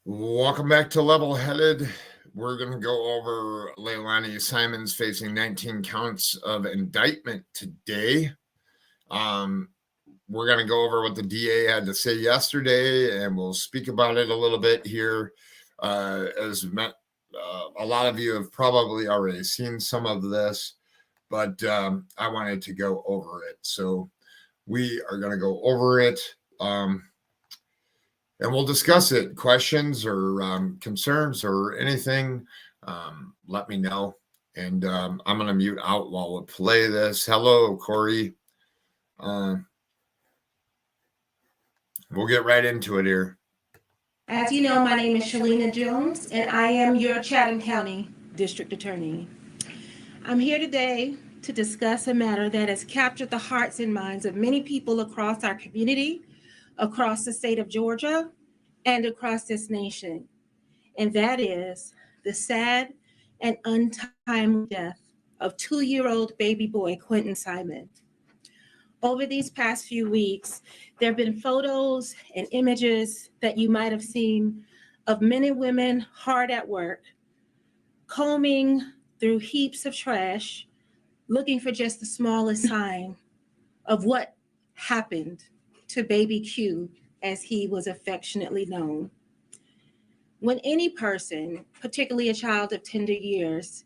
Welcome back to Level Headed. We're going to go over Leilani Simons facing 19 counts of indictment today. We're going to go over what the DA had to say yesterday, and we'll speak about it a little bit here. A lot of you have probably already seen some of this, but I wanted to go over it. So we are going to go over it. And we'll discuss it. Questions or concerns or anything, let me know. And I'm going to mute out while we play this. Hello, Corey. We'll get right into it here. As you know, my name is Shalina Jones, and I am your Chatham County District Attorney. I'm here today to discuss a matter that has captured the hearts and minds of many people across our community, across the state of Georgia, and across this nation. And that is the sad and untimely death of 2-year-old baby boy Quinton Simon. Over these past few weeks, there have been photos and images that you might have seen of men and women hard at work, combing through heaps of trash, looking for just the smallest sign of what happened to baby Q, as he was affectionately known. When any person, particularly a child of tender years,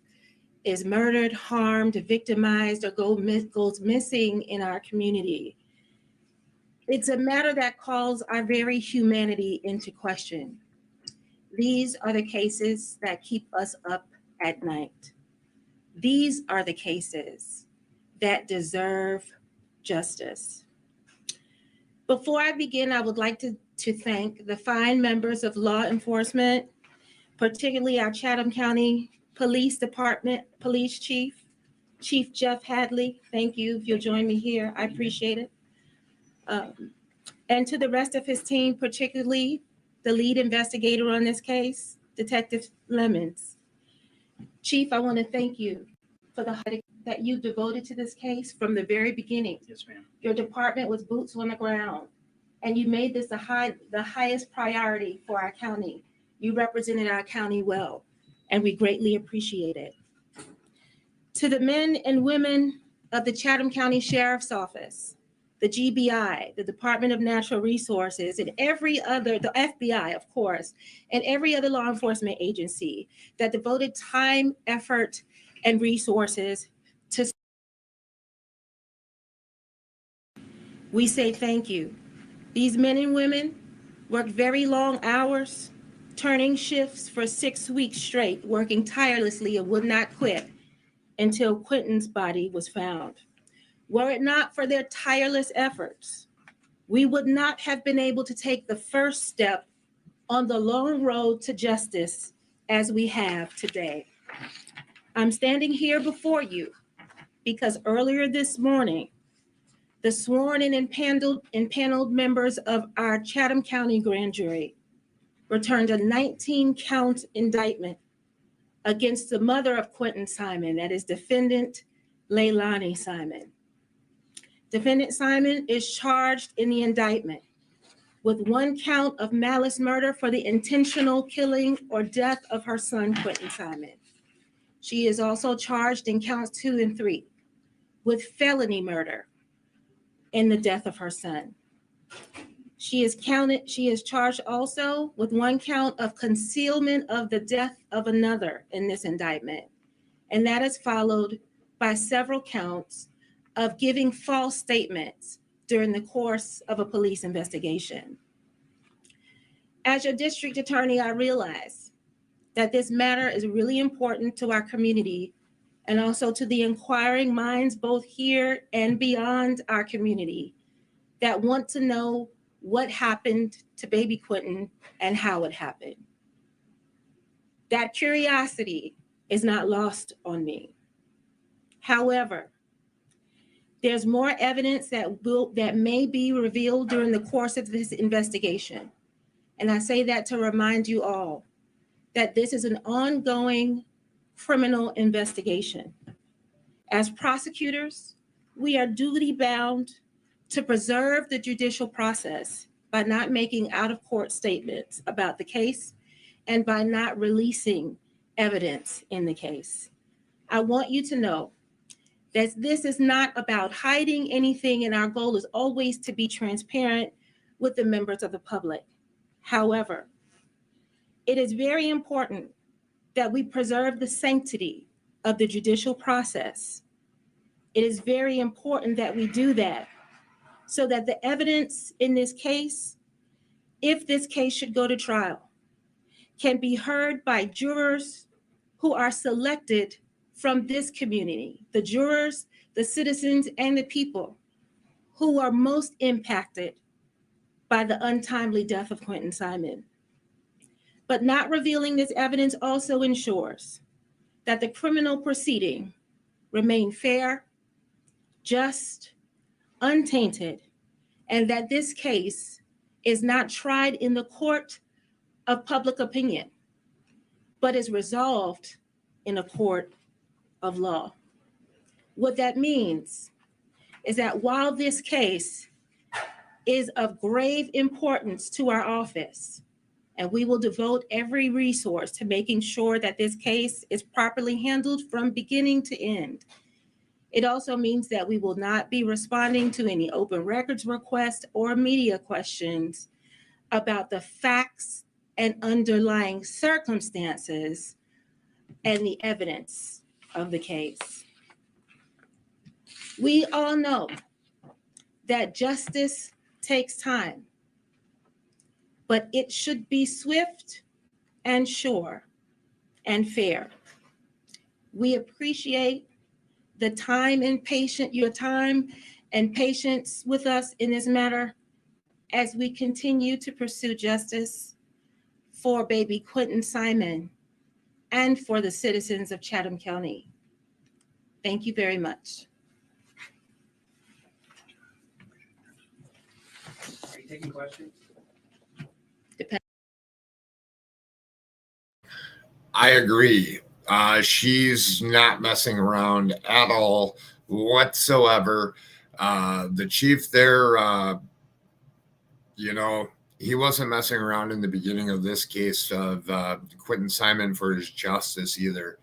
is murdered, harmed, victimized, or goes missing in our community, it's a matter that calls our very humanity into question. These are the cases that keep us up at night. These are the cases that deserve justice. Before I begin, I would like to thank the fine members of law enforcement, particularly our Chatham County Police Department Police Chief, Chief Jeff Hadley. Thank you. If you'll join me here, I appreciate it. And to the rest of his team, particularly the lead investigator on this case, Detective Lemons. Chief, I want to thank you for the that you devoted to this case from the very beginning. Yes, ma'am. Your department was boots on the ground, and you made this the highest priority for our county. You represented our county well, and we greatly appreciate it. To the men and women of the Chatham County Sheriff's Office, the GBI, the Department of Natural Resources, and every other, the FBI, of course, and every other law enforcement agency that devoted time, effort, and resources to, we say thank you. These men and women worked very long hours, turning shifts for 6 weeks straight, working tirelessly and would not quit until Quinton's body was found. Were it not for their tireless efforts, we would not have been able to take the first step on the long road to justice as we have today. I'm standing here before you because earlier this morning, the sworn and impaneled members of our Chatham County grand jury returned a 19-count indictment against the mother of Quinton Simon, that is defendant Leilani Simon. Defendant Simon is charged in the indictment with 1 count of malice murder for the intentional killing or death of her son, Quinton Simon. She is also charged in counts 2 and 3 with felony murder in the death of her son. She is charged also with 1 count of concealment of the death of another in this indictment. And that is followed by several counts of giving false statements during the course of a police investigation. As your district attorney, I realize that this matter is really important to our community and also to the inquiring minds both here and beyond our community that want to know what happened to baby Quinton and how it happened. That curiosity is not lost on me. However, there's more evidence that may be revealed during the course of this investigation. And I say that to remind you all that this is an ongoing criminal investigation. As prosecutors, we are duty bound to preserve the judicial process by not making out-of-court statements about the case and by not releasing evidence in the case. I want you to know that this is not about hiding anything, and our goal is always to be transparent with the members of the public. However, it is very important that we preserve the sanctity of the judicial process. It is very important that we do that so that the evidence in this case, if this case should go to trial, can be heard by jurors who are selected from this community, the jurors, the citizens, and the people who are most impacted by the untimely death of Quinton Simon. But not revealing this evidence also ensures that the criminal proceeding remain fair, just, untainted, and that this case is not tried in the court of public opinion, but is resolved in a court of law. What that means is that while this case is of grave importance to our office, and we will devote every resource to making sure that this case is properly handled from beginning to end, it also means that we will not be responding to any open records requests or media questions about the facts and underlying circumstances and the evidence of the case. We all know that justice takes time, but it should be swift and sure and fair. We appreciate the time and your time and patience with us in this matter as we continue to pursue justice for baby Quinton Simon and for the citizens of Chatham County. Thank you very much. Are you taking questions? I agree. She's not messing around at all whatsoever. The chief there, he wasn't messing around in the beginning of this case of Quinton Simon for his justice either.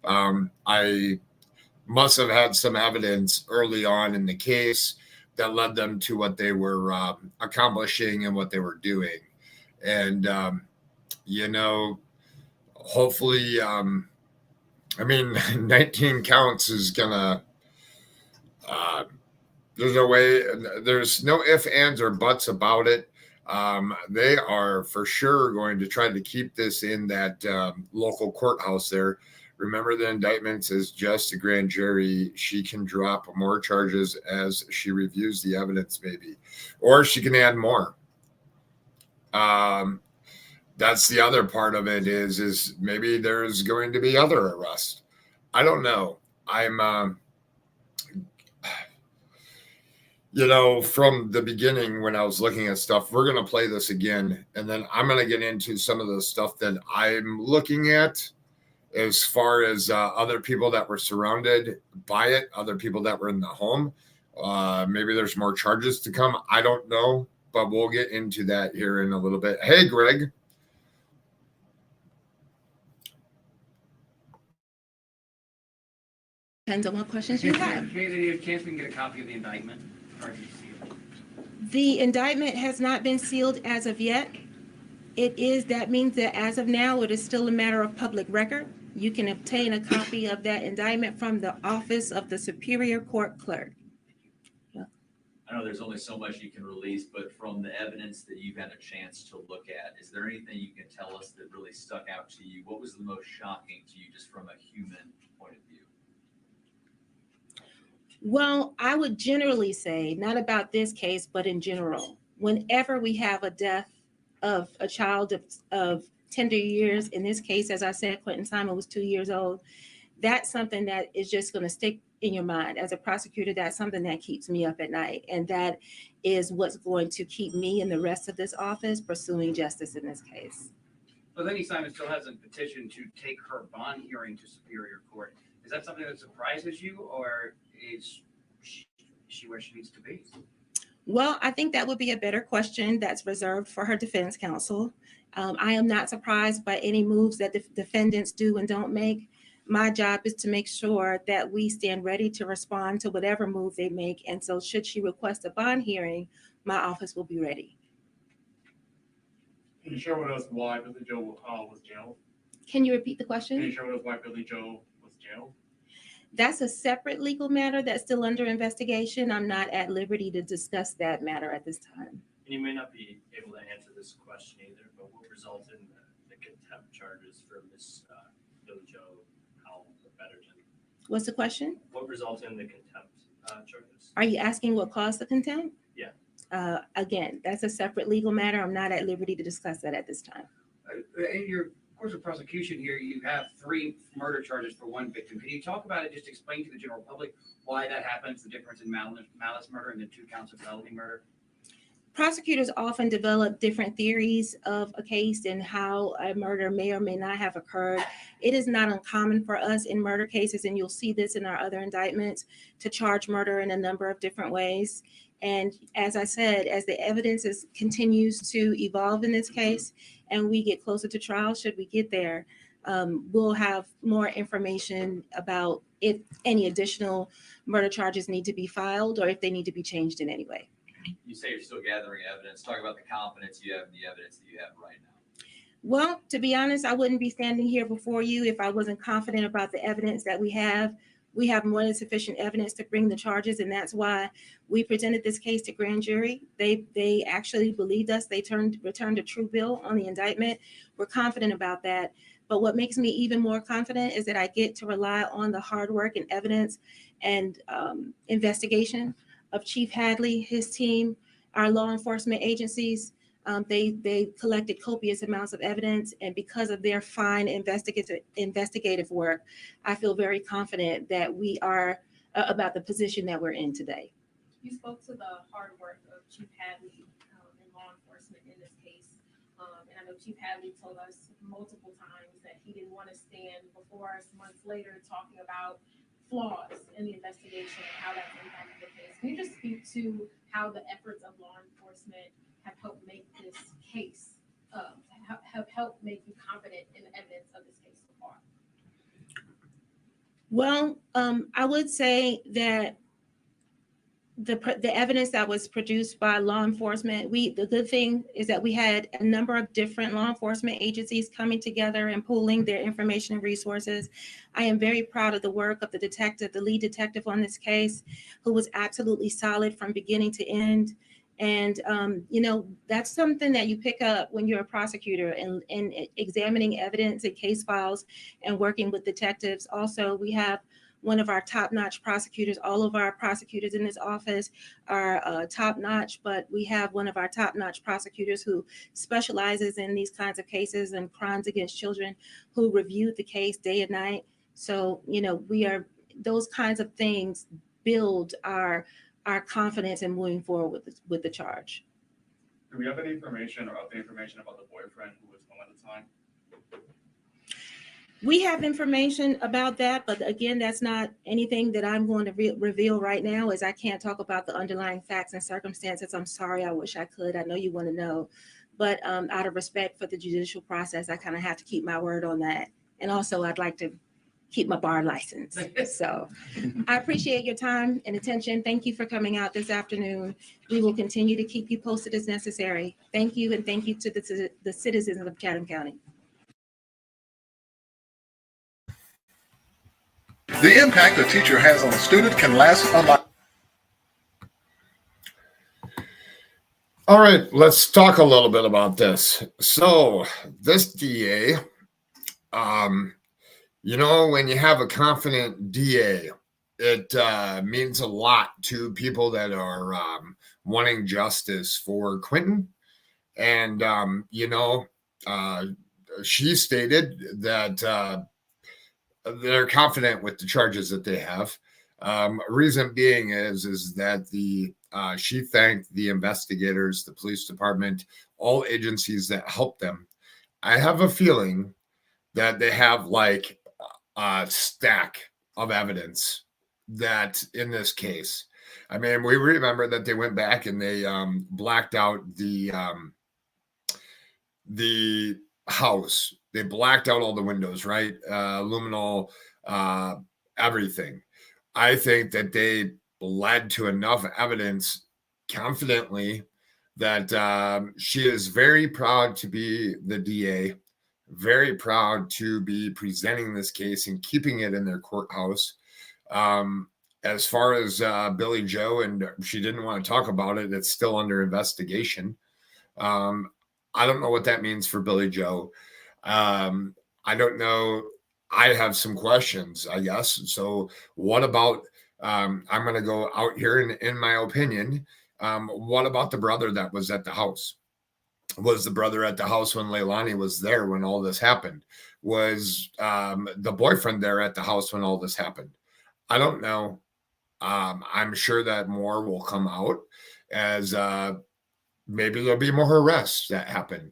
I must have had some evidence early on in the case that led them to what they were accomplishing and what they were doing. And, hopefully, 19 counts is gonna, there's no ifs, ands, or buts about it. They are for sure going to try to keep this in that local courthouse there. Remember, the indictment is just a grand jury. She can drop more charges as she reviews the evidence, maybe, or she can add more. That's the other part of it is maybe there's going to be other arrests. I don't know. I'm, from the beginning when I was looking at stuff, we're going to play this again. And then I'm going to get into some of the stuff that I'm looking at as far as other people that were surrounded by it, other people that were in the home. Maybe there's more charges to come. I don't know, but we'll get into that here in a little bit. Hey, Greg. Depends on what questions you have. Any chance we can get a copy of the indictment? The indictment has not been sealed as of yet. That means that as of now, it is still a matter of public record. You can obtain a copy of that indictment from the office of the Superior Court Clerk. I know there's only so much you can release, but from the evidence that you've had a chance to look at, is there anything you can tell us that really stuck out to you? What was the most shocking to you just from a human point of view? Well, I would generally say, not about this case, but in general, whenever we have a death of a child of tender years, in this case, as I said, Quinton Simon was 2 years old, that's something that is just going to stick in your mind. As a prosecutor, that's something that keeps me up at night. And that is what's going to keep me and the rest of this office pursuing justice in this case. But Lenny Simon still hasn't petitioned to take her bond hearing to Superior Court. Is that something that surprises you, or is she where she needs to be? Well, I think that would be a better question that's reserved for her defense counsel. I am not surprised by any moves that the defendants do and don't make. My job is to make sure that we stand ready to respond to whatever move they make. And so should she request a bond hearing, my office will be ready. Can you share with us why Billy Joe was jailed? Can you repeat the Can you question? share with us why Billy Joe was jailed? That's a separate legal matter that's still under investigation. I'm not at liberty to discuss that matter at this time. And you may not be able to answer this question either, but what resulted in the contempt charges for Miss Billy Joe Howell Betterton? What's the question? What resulted in the contempt charges? Are you asking what caused the contempt? Yeah. Again, that's a separate legal matter. I'm not at liberty to discuss that at this time. In your course of prosecution here, you have 3 murder charges for 1 victim. Can you talk about it? Just explain to the general public why that happens, the difference in malice murder and the 2 counts of felony murder? Prosecutors often develop different theories of a case and how a murder may or may not have occurred. It is not uncommon for us in murder cases, and you'll see this in our other indictments, to charge murder in a number of different ways. And as I said, as the evidence continues to evolve in this case and we get closer to trial, should we get there, we'll have more information about if any additional murder charges need to be filed or if they need to be changed in any way. You say you're still gathering evidence. Talk about the confidence you have in the evidence that you have right now. Well, to be honest, I wouldn't be standing here before you if I wasn't confident about the evidence that we have. We have more than sufficient evidence to bring the charges, and that's why we presented this case to grand jury. They actually believed us. They returned a true bill on the indictment. We're confident about that. But what makes me even more confident is that I get to rely on the hard work and evidence and investigation of Chief Hadley, his team, our law enforcement agencies. They collected copious amounts of evidence, and because of their fine investigative work, I feel very confident that we are about the position that we're in today. You spoke to the hard work of Chief Hadley and law enforcement in this case. And I know Chief Hadley told us multiple times that he didn't want to stand before us months later talking about flaws in the investigation and how that's impacted the case. Can you just speak to how the efforts of law enforcement have helped make this case, have helped make you confident in the evidence of this case so far? Well, I would say that the evidence that was produced by law enforcement, the good thing is that we had a number of different law enforcement agencies coming together and pooling their information and resources. I am very proud of the work of the lead detective on this case, who was absolutely solid from beginning to end. And, that's something that you pick up when you're a prosecutor and examining evidence and case files and working with detectives. Also, we have one of our top-notch prosecutors. All of our prosecutors in this office are top-notch, but we have one of our top-notch prosecutors who specializes in these kinds of cases and crimes against children, who reviewed the case day and night. So, those kinds of things build our confidence in moving forward with the charge. Do we have any information or update information about the boyfriend who was home at the time? We have information about that, but again, that's not anything that I'm going to reveal right now, as I can't talk about the underlying facts and circumstances. I'm sorry, I wish I could. I know you want to know, but out of respect for the judicial process, I kind of have to keep my word on that. And also, I'd like to keep my bar license. So I appreciate your time and attention. Thank you for coming out this afternoon. We will continue to keep you posted as necessary. Thank you, and thank you to the citizens of Chatham County. The impact a teacher has on a student can last a life. All right, let's talk a little bit about this. So this DA, when you have a confident DA, it means a lot to people that are wanting justice for Quinton. And, she stated that they're confident with the charges that they have. Reason being is that she thanked the investigators, the police department, all agencies that helped them. I have a feeling that they have like a stack of evidence that in this case, I mean, we remember that they went back and they blacked out the the house. They blacked out all the windows, right? Luminol, everything. I think that they led to enough evidence confidently that she is very proud to be the DA, very proud to be presenting this case and keeping it in their courthouse. As far as Billy Joe, and she didn't want to talk about it, it's still under investigation. I don't know what that means for Billy Joe. I don't know. I have some questions, I guess. So, what about? I'm going to go out here, in my opinion. What about the brother that was at the house? Was the brother at the house when Leilani was there when all this happened? Was the boyfriend there at the house when all this happened? I don't know. I'm sure that more will come out as maybe there'll be more arrests that happen.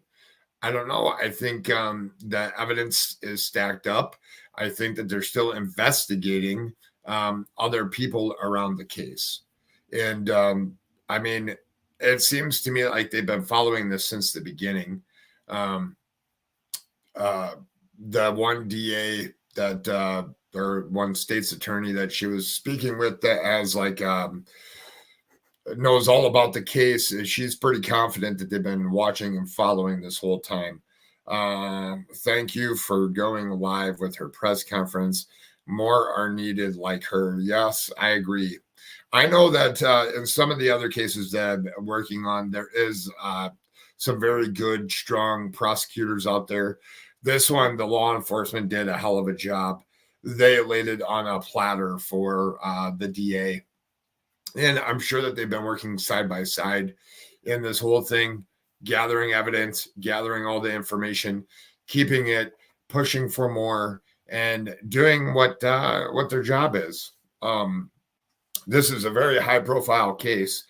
I don't know. I think the evidence is stacked up. I think that they're still investigating other people around the case. And I mean, it seems to me like they've been following this since the beginning. The one DA that, or one state's attorney that she was speaking with that has like, knows all about the case. She's pretty confident that they've been watching and following this whole time. Thank you for going live with her press conference. More are needed like her. Yes, I agree. I know that in some of the other cases that I'm working on, there is some very good, strong prosecutors out there. This one, the law enforcement did a hell of a job. They laid it on a platter for the DA. And I'm sure that they've been working side by side in this whole thing, gathering evidence, gathering all the information, keeping it, pushing for more, and doing what their job is. This is a very high-profile case.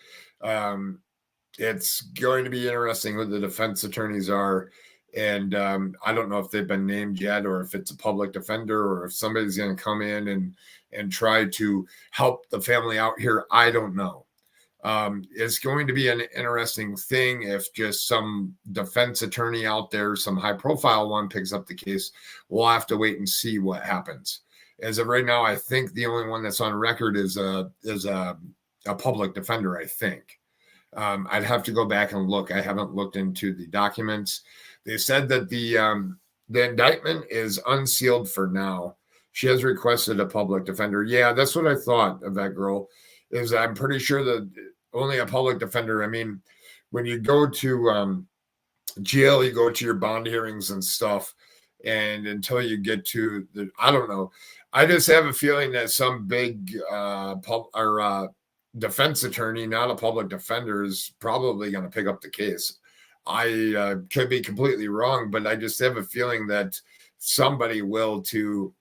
It's going to be interesting who the defense attorneys are. And I don't know if they've been named yet, or if it's a public defender, or if somebody's going to come in and try to help the family out here. I don't know. It's going to be an interesting thing if just some defense attorney out there, some high profile one, picks up the case. We'll have to wait and see what happens. As of right now, I think the only one that's on record is a public defender, I think. I'd have to go back and look. I haven't looked into the documents. They said that the indictment is unsealed for now. She has requested a public defender. Yeah, that's what I thought of that girl. Is I'm pretty sure that only a public defender. I mean, when you go to jail, you go to your bond hearings and stuff, and until you get to the, I don't know. I just have a feeling that some big defense attorney, not a public defender, is probably going to pick up the case. I could be completely wrong, but I just have a feeling that somebody will too.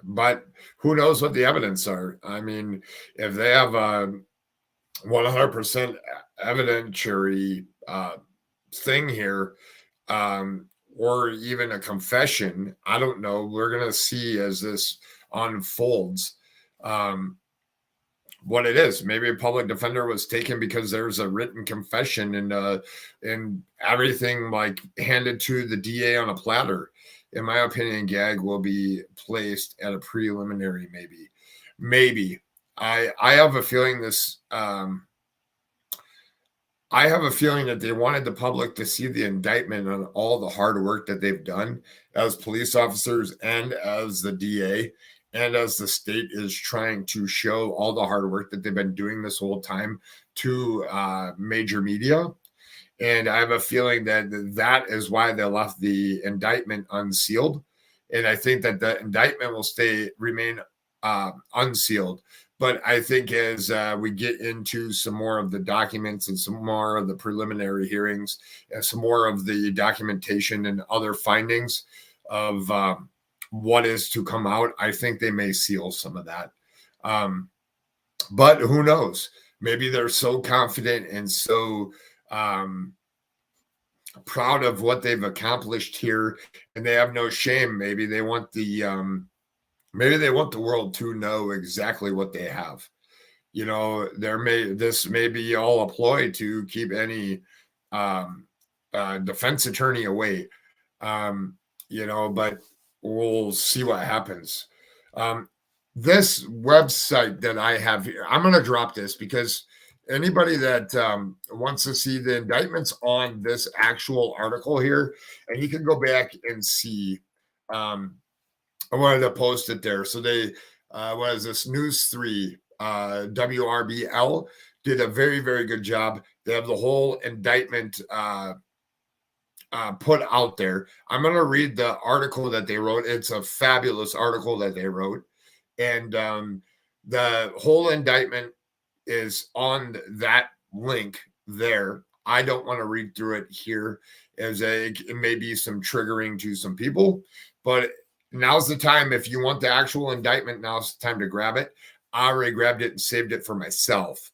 But who knows what the evidence are? I mean, if they have a 100% evidentiary thing here, or even a confession, I don't know. We're going to see as this unfolds what it is. Maybe a public defender was taken because there's a written confession and everything like handed to the DA on a platter. In my opinion, gag will be placed at a preliminary. Maybe. I have a feeling this. I have a feeling that they wanted the public to see the indictment on all the hard work that they've done as police officers and as the DA and as the state is trying to show all the hard work that they've been doing this whole time to major media. And I have a feeling that that is why they left the indictment unsealed. And I think that the indictment will remain unsealed. But I think as we get into some more of the documents and some more of the preliminary hearings and some more of the documentation and other findings of what is to come out, I think they may seal some of that. But who knows? Maybe they're so confident and so proud of what they've accomplished here, and they have no shame. Maybe they want the world to know exactly what they have. You know, this may be all a ploy to keep any defense attorney away. But we'll see what happens. This website that I have here, I'm going to drop this because anybody that wants to see the indictments on this actual article here, and you can go back and see. I wanted to post it there. So they, what is this? News 3, WRBL did a very, very good job. They have the whole indictment put out there. I'm going to read the article that they wrote. It's a fabulous article that they wrote. And the whole indictment is on that link there. I don't want to read through it here, as it may be some triggering to some people, but now's the time. If you want the actual indictment, now's the time to grab it. I already grabbed it and saved it for myself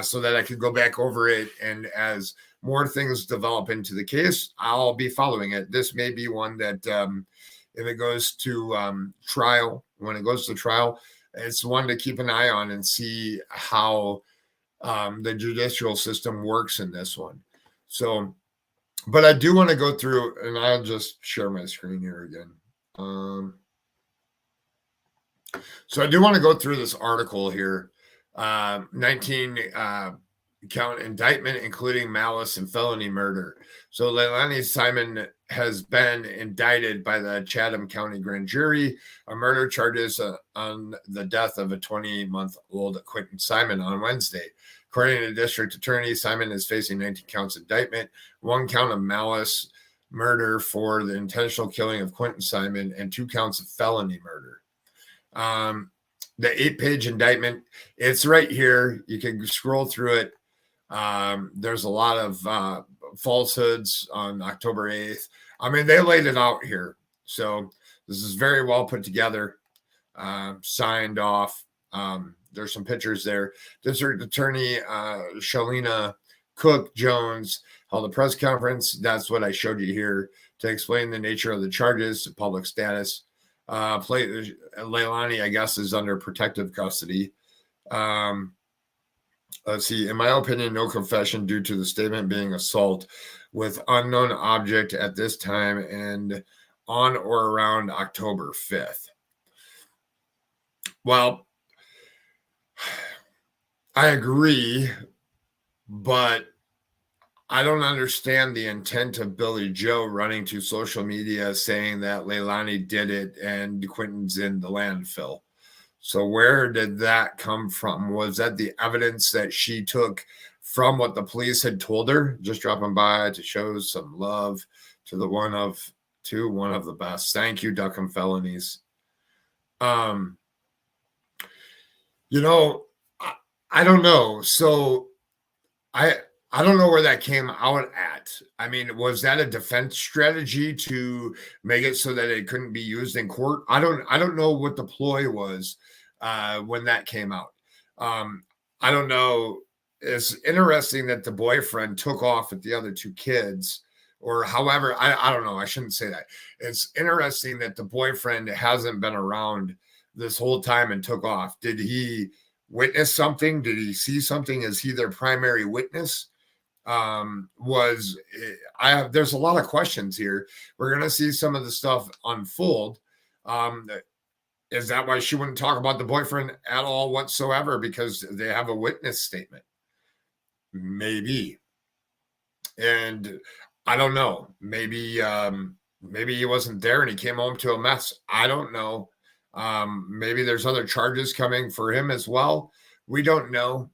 so that I could go back over it. And as more things develop into the case, I'll be following it. This may be one that if it goes to trial, when it goes to trial, it's one to keep an eye on and see how the judicial system works in this one. So, but I do want to go through, and I'll just share my screen here again. So I do want to go through this article here. 19 count indictment, including malice and felony murder. So Leilani Simon has been indicted by the Chatham County Grand Jury on murder charges on the death of a 20-month-old Quinton Simon on Wednesday. According to the district attorney, Simon is facing 19 counts indictment, 1 count of malice murder for the intentional killing of Quinton Simon, and 2 counts of felony murder. The 8-page indictment, it's right here. You can scroll through it. There's a lot of falsehoods on October 8th. I mean, they laid it out here. So this is very well put together, signed off. There's some pictures there. District Attorney Shalina Cook Jones held a press conference. That's what I showed you here to explain the nature of the charges, public status. Leilani, I guess, is under protective custody. Let's see. In my opinion, no confession due to the statement being assault with unknown object at this time and on or around October 5th. Well, I agree, but I don't understand the intent of Billy Joe running to social media saying that Leilani did it and Quinton's in the landfill. So where did that come from? Was that the evidence that she took from what the police had told her? Just dropping by to show some love to one of the best. Thank you, Duck and Felonies. I don't know. So I don't know where that came out at. I mean, was that a defense strategy to make it so that it couldn't be used in court? I don't know what the ploy was when that came out. I don't know. It's interesting that the boyfriend took off with the other 2 kids, or however, I don't know. I shouldn't say that. It's interesting that the boyfriend hasn't been around this whole time and took off. Did he witness something? Did he see something? Is he their primary witness? There's a lot of questions here. We're going to see some of the stuff unfold. Is that why she wouldn't talk about the boyfriend at all whatsoever? Because they have a witness statement. Maybe. And I don't know. Maybe he wasn't there and he came home to a mess. I don't know. Maybe there's other charges coming for him as well. We don't know.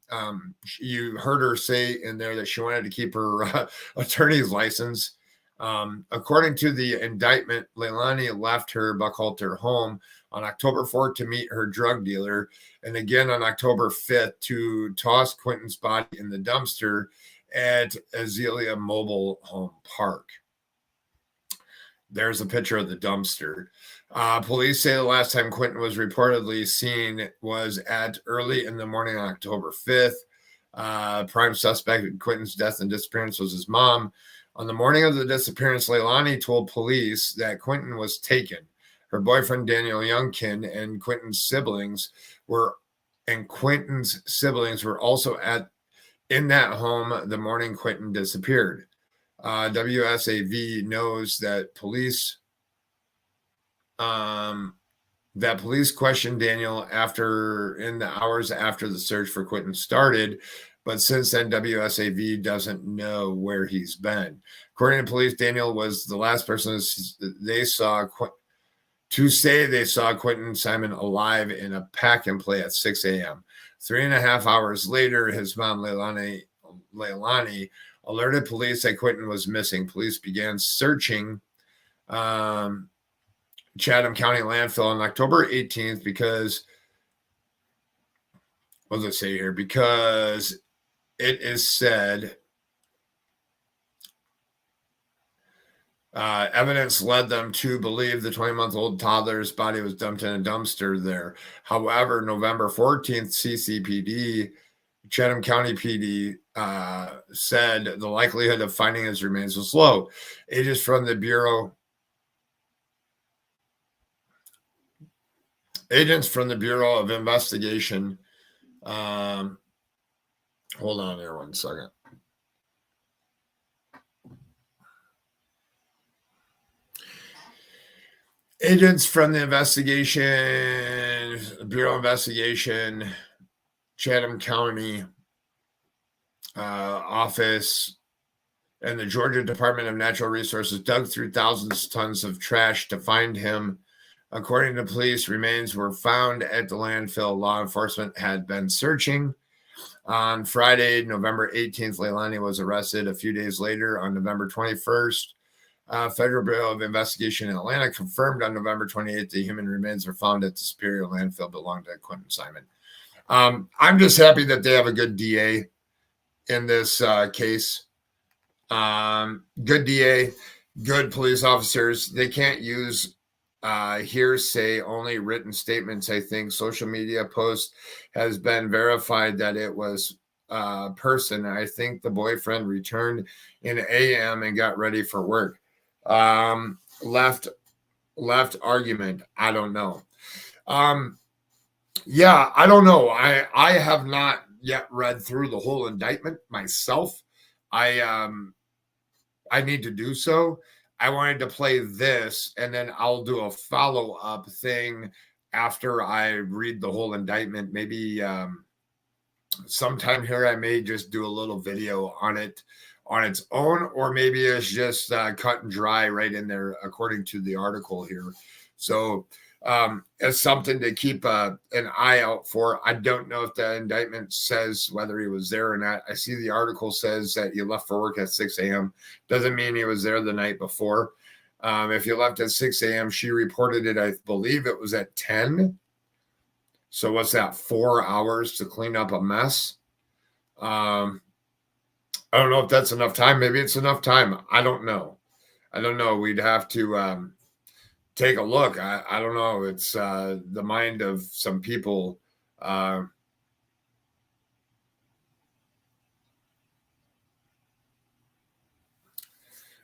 You heard her say in there that she wanted to keep her attorney's license. According to the indictment, Leilani left her Buckhalter home on October 4th to meet her drug dealer, and again on October 5th to toss Quinton's body in the dumpster at Azalea Mobile Home Park. There's a picture of the dumpster. Police say the last time Quinton was reportedly seen was at early in the morning on October 5th. Prime suspect in Quinton's death and disappearance was his mom. On the morning of the disappearance, Leilani told police that Quinton was taken. Her boyfriend, Daniel Youngkin, and Quinton's siblings were also in that home the morning Quinton disappeared. WSAV knows that police questioned Daniel in the hours after the search for Quinton started, but since then WSAV doesn't know where he's been. According to police, Daniel was the last person they saw to say they saw Quinton Simon alive in a pack and play at 6 a.m. 3.5 hours later, his mom, Leilani, alerted police that Quinton was missing. Police began searching Chatham County landfill on October 18th because, what does it say here? Because it is said evidence led them to believe the 20-month-old toddler's body was dumped in a dumpster there. However, November 14th, CCPD, Chatham County PD, said the likelihood of finding his remains was low. Agents from the Bureau of Investigation, hold on here 1 second. Agents from the Bureau of Investigation, Chatham County office, and the Georgia Department of Natural Resources dug through thousands of tons of trash to find him. According to police, remains were found at the landfill. Law enforcement had been searching. On Friday, November 18th, Leilani was arrested. A few days later, on November 21st, Federal Bureau of Investigation in Atlanta confirmed on November 28th the human remains were found at the Superior landfill belonging to Quinton Simon. I'm just happy that they have a good DA in this case. Good DA, good police officers. They can't use hearsay, only written statements. I think social media post has been verified that it was person. I think the boyfriend returned in AM and got ready for work. Left argument. I don't know. Yeah, I don't know. I have not yet read through the whole indictment myself. I need to do so. I wanted to play this, and then I'll do a follow-up thing after I read the whole indictment. Maybe sometime here I may just do a little video on it on its own, or maybe it's just cut and dry right in there according to the article here. So it's something to keep an eye out for. I don't know if the indictment says whether he was there or not. I see the article says that he left for work at 6 a.m. Doesn't mean he was there the night before. If you left at 6 a.m., she reported it, I believe it was at 10. So what's that, 4 hours to clean up a mess? I don't know if that's enough time. Maybe it's enough time. I don't know. We'd have to take a look. I don't know. It's the mind of some people. I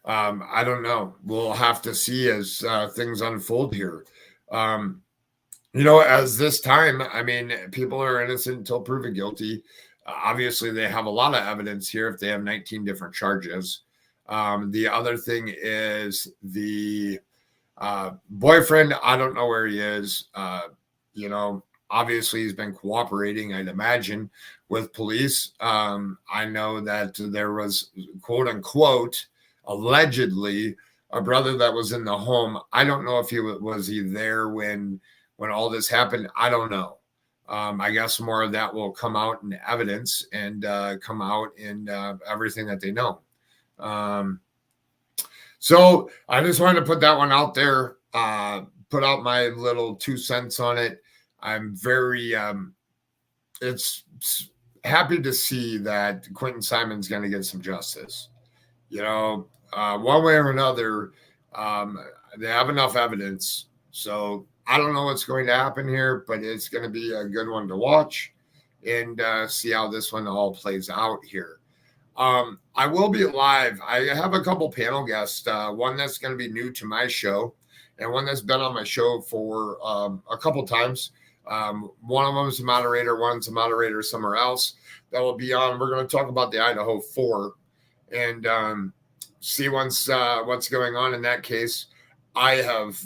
don't know. We'll have to see as things unfold here. As this time, I mean, people are innocent until proven guilty. Obviously, they have a lot of evidence here if they have 19 different charges. The other thing is the boyfriend. I don't know where he is. Obviously he's been cooperating, I'd imagine, with police. I know that there was, quote unquote, allegedly a brother that was in the home. I don't know if was he there when all this happened. I don't know. I guess more of that will come out in evidence and come out in everything that they know. So I just wanted to put that one out there, put out my little 2 cents on it. I'm very it's happy to see that Quinton Simon's going to get some justice. One way or another, they have enough evidence. So I don't know what's going to happen here, but it's going to be a good one to watch and see how this one all plays out here. I will be live. I have a couple panel guests, one that's going to be new to my show and one that's been on my show for a couple times. One of them is a moderator, one's a moderator somewhere else that will be on. We're going to talk about the Idaho 4. And see what's going on in that case. I have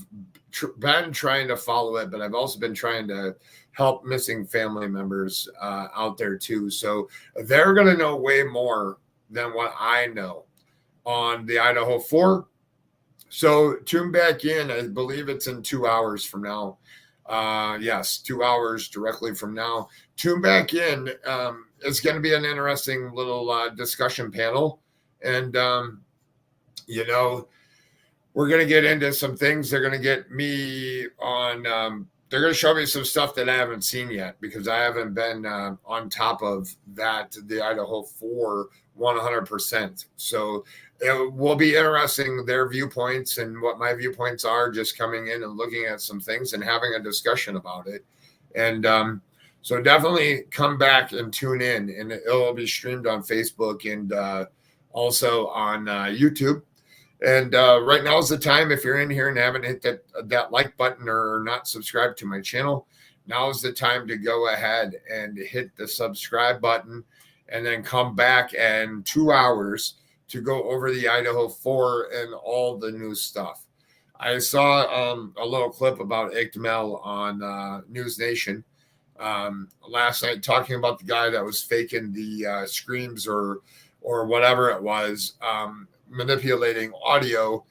been trying to follow it, but I've also been trying to help missing family members out there too. So they're going to know way more than what I know on the Idaho 4. So tune back in. I believe it's in 2 hours from now. Yes, 2 hours directly from now. Tune back in. It's going to be an interesting little discussion panel. And, we're going to get into some things. They're going to get me on, they're going to show me some stuff that I haven't seen yet because I haven't been on top of that, the Idaho 4 100%. So it will be interesting, their viewpoints and what my viewpoints are, just coming in and looking at some things and having a discussion about it. And so definitely come back and tune in, and it'll be streamed on Facebook and also on YouTube. And right now is the time, if you're in here and haven't hit that like button or not subscribed to my channel, now is the time to go ahead and hit the subscribe button and then come back in 2 hours to go over the Idaho 4 and all the new stuff. I saw a little clip about ICML on News Nation last night, talking about the guy that was faking the screams or whatever it was, manipulating audio,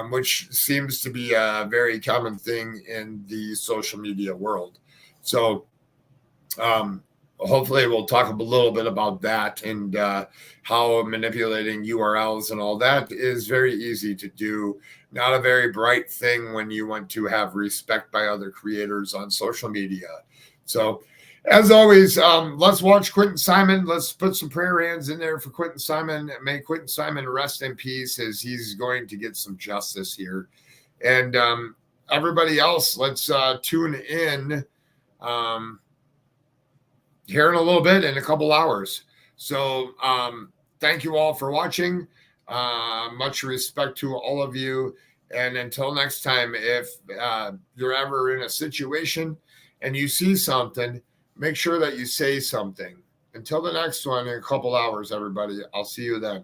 which seems to be a very common thing in the social media world. So hopefully we'll talk a little bit about that and how manipulating URLs and all that is very easy to do. Not a very bright thing when you want to have respect by other creators on social media. So as always, let's watch Quinton Simon. Let's put some prayer hands in there for Quinton Simon. May Quinton Simon rest in peace, as he's going to get some justice here. And everybody else, let's tune in here in a little bit, in a couple hours. So thank you all for watching. Much respect to all of you. And until next time, if you're ever in a situation and you see something, make sure that you say something. Until the next one in a couple hours, everybody. I'll see you then.